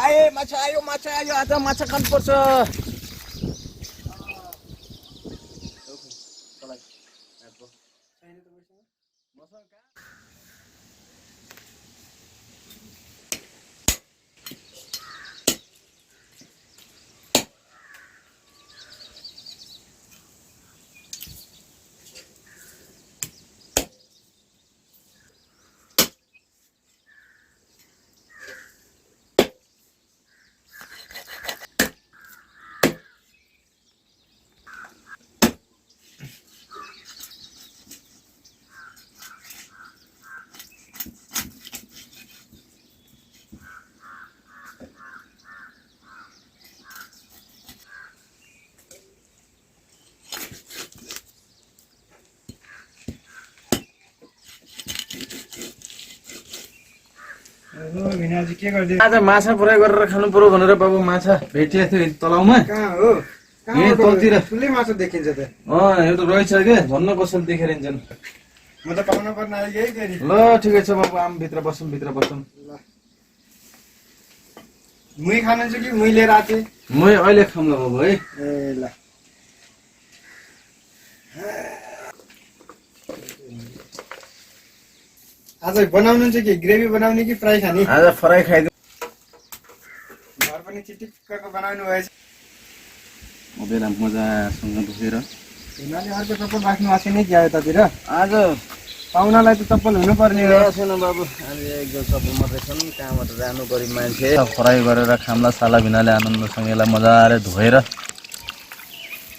माछा आयो आज माछा खानुपर्छ। आज माछा फ्राई गरेर खानु पर्यो भनेर बाबु माछा भेटिएको थियो तलाउमा। कहाँ हो? यही तलतिर ठुलै माछा देखिन्छ त। यो त रहेछ के भन्न कसरी देखेर हिँड्छन्। म त पाउन पर्ने आयो यही गरी। ल ठिकै छ बाबु आम भित्र बसौँ ल मुई खानुहुन्छ कि मुई लिएर आथे? म अहिले खाऊँ ल बाबु है। ए ल आज बनाउनुहुन्छ कि ग्रेभी बनाउने कि फ्राई खाने? आज फ्राई खाइदिउँ। घर पनि चिटिक्कको बनाउनु भएछ। बेला मजासँग बसेर हिमालले अर्को चप्पल राख्नु आएको छैन कि यतातिर? आज पाहुनालाई त चप्पल हुनुपर्ने हो। छैन बाबु आज एक दुई चप्पल मात्रै छन्। कहाँबाट जानु गरिब मान्छे। फ्राई गरेर खाम्ला साला भिनाले आनन्दसँग यसलाई मजाले धोएर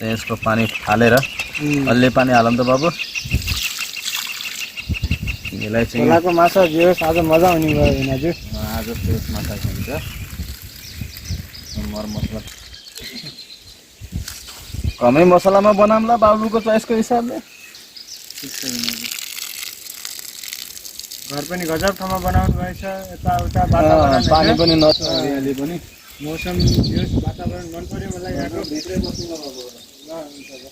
त्यसको पानी फालेर अलि पानी हालौँ त बाबु। यसलाई चाहिँ खोलाको माछा जे होस् आज मजा आउने भयो हिनाजु। आज फ्रेस माछा खान्छ। मर मसला कमै मसलामा बनाउँला बाबुको चोइसको हिसाबले। घर पनि गजब ठाउँमा बनाउनु भएछ। यताउता वातावरण पानी पनि नछ हरियाली पनि मौसम यस वातावरण मन पर्यो मलाई यहाँको। भित्रै बस्नु बाबु। ल हुन्छ ल।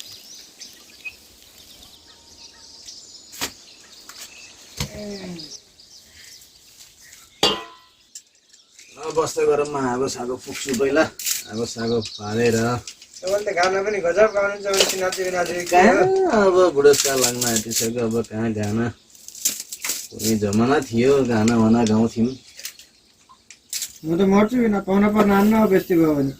बस्दै गरौँ आगो सागो पुग्छु पहिला। आगो सागो पालेर तपाईँले त गाना पनि गजब गाउनुहुन्छ भने नाच्दै कहाँ अब बुढेसकाल लाग्न आँटिसक्यो। अब कहाँ गाना कुनै जमाना थियो गाना वाना गाउँथ्यौँ। म त मर्छु बिना पाउन पर्न आन्न बेस्ती भयो भने।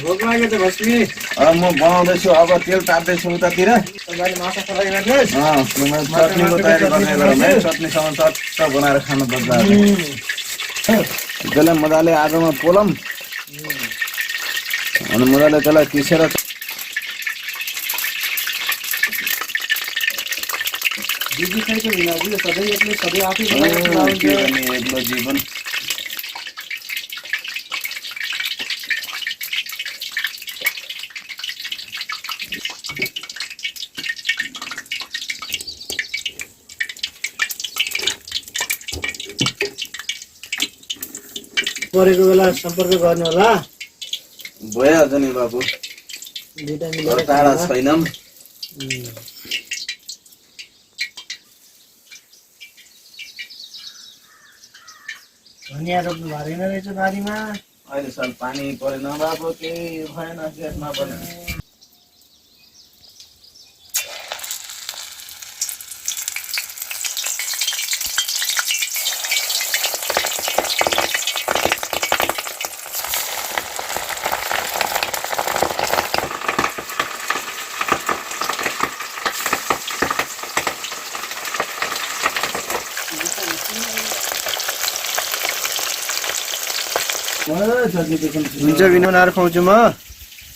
भोक लाग्यो त भस्मी। म बनाउँदैछु अब तेल ताप्दैछु उतातिर। तपाईँले माछा फ्राई गर्नुहोस्। चटनीको तयारी गर्ने गरौँ है। चटनीसँग चट्ट बनाएर खानुपर्छ। त्यसलाई मजाले आगोमा पोलौँ अनि मजाले त्यसलाई पिसेर दिदी खै त हिनाजु सधैँ एक्लै सधैँ आफै बनाउँछ। एक्लो जीवन। परेको बेला सम्पर्क गर्नु होला। भइहाल्छ नि बाबु। दुईटा मिलेर टाढा छैनौँ। धनियाँ रोप्नु भएको रहेछ बारीमा। अहिले सर पानी परेन बाबु केही भएन खेतमा पनि। हुन्छ बिना बनाएर खुवाउँछु म।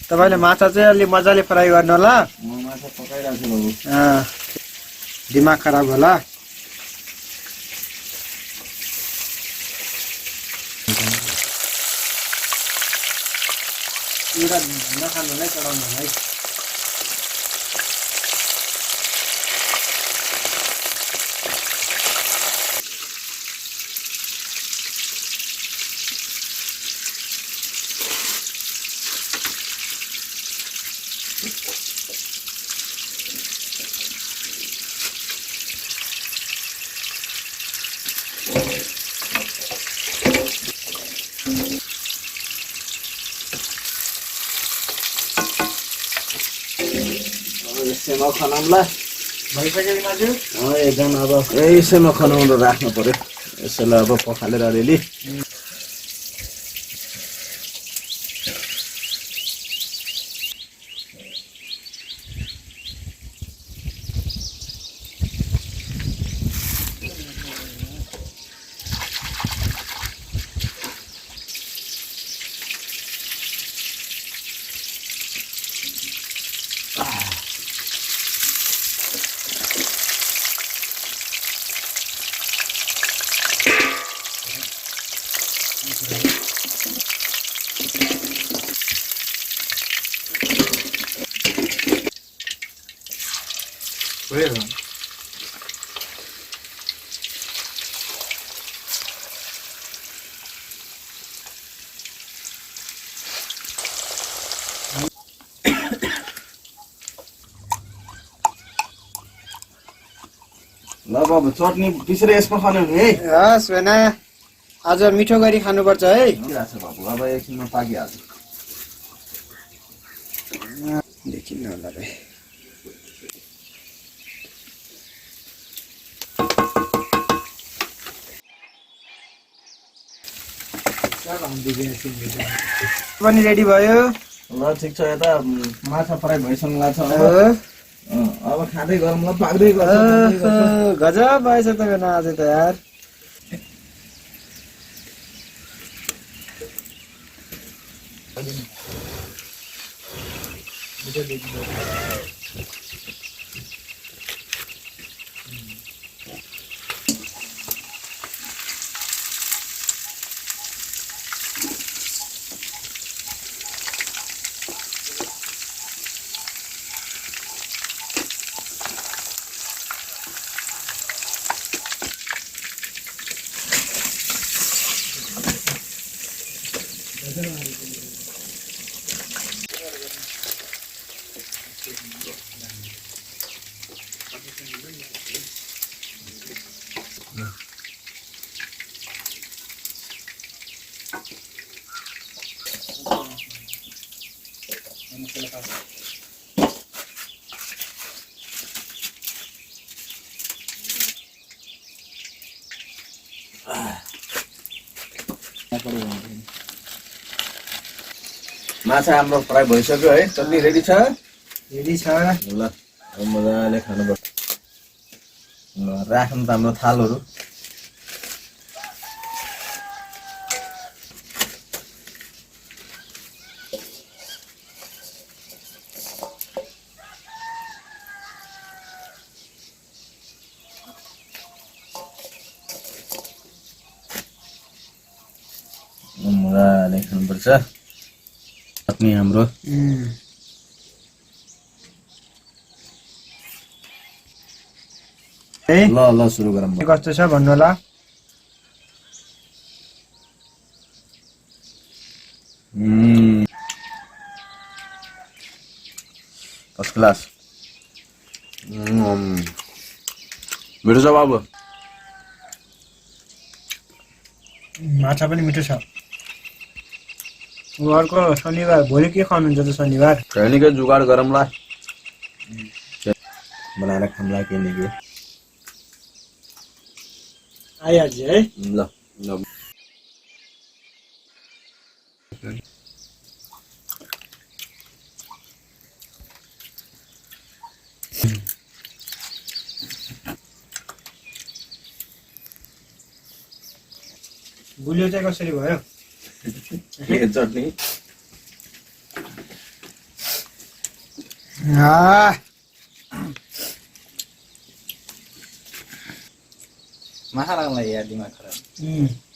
तपाईँले माछा चाहिँ अलि मजाले फ्राई गर्नु होला। माछा पकाइरहेको छु बाबु। दिमाग खराब होला। एउटा नखानु नै चढाउनु होला है। यसैमा खनाउँला भइसक्यो कि दाजु? एकदम अब यसैमा खनाउनु राख्नु पर्यो। यसैलाई अब पखालेर अलिअलि भयो। ल बाबु चटनी पिसेर यसमा खाने हुने है। हस् भेना, आज मिठो गरी खानुपर्छ है। बाबु अब एकछिनमा पाकिहाल्छ। देखिन्न होला रे। पनि रेडी भयो। ल ठिक छ, यता माछा फ्राई भइसक्नु लाग्छ। अब खाँदै गरौँ ल, पाक्दै गर्छ। गजब भएछ त भेना आज त यार। माछा हाम्रो फ्राई भइसक्यो है। चटनी रेडी छ? रेडी छ। ल अब मजाले खानुपर्छ। ल राख्नु त हाम्रो थालहरू। मजाले खानुपर्छ। चटनी हाम्रो ल ल सुरु गरौँ। कस्तो छ भन्नु होला। First class. मिठो छ बाबु। माछा पनि मिठो छ। अर्को शनिबार भोलि के खानुहुन्छ त? शनिबार निकै जुगाड गरौँला, बनाएर खाउँला के निकै। आइहाल्छ है। ल ल गुलियो चाहिँ कसरी भयो? चटनी महाराजलाई यार दिमाग खराब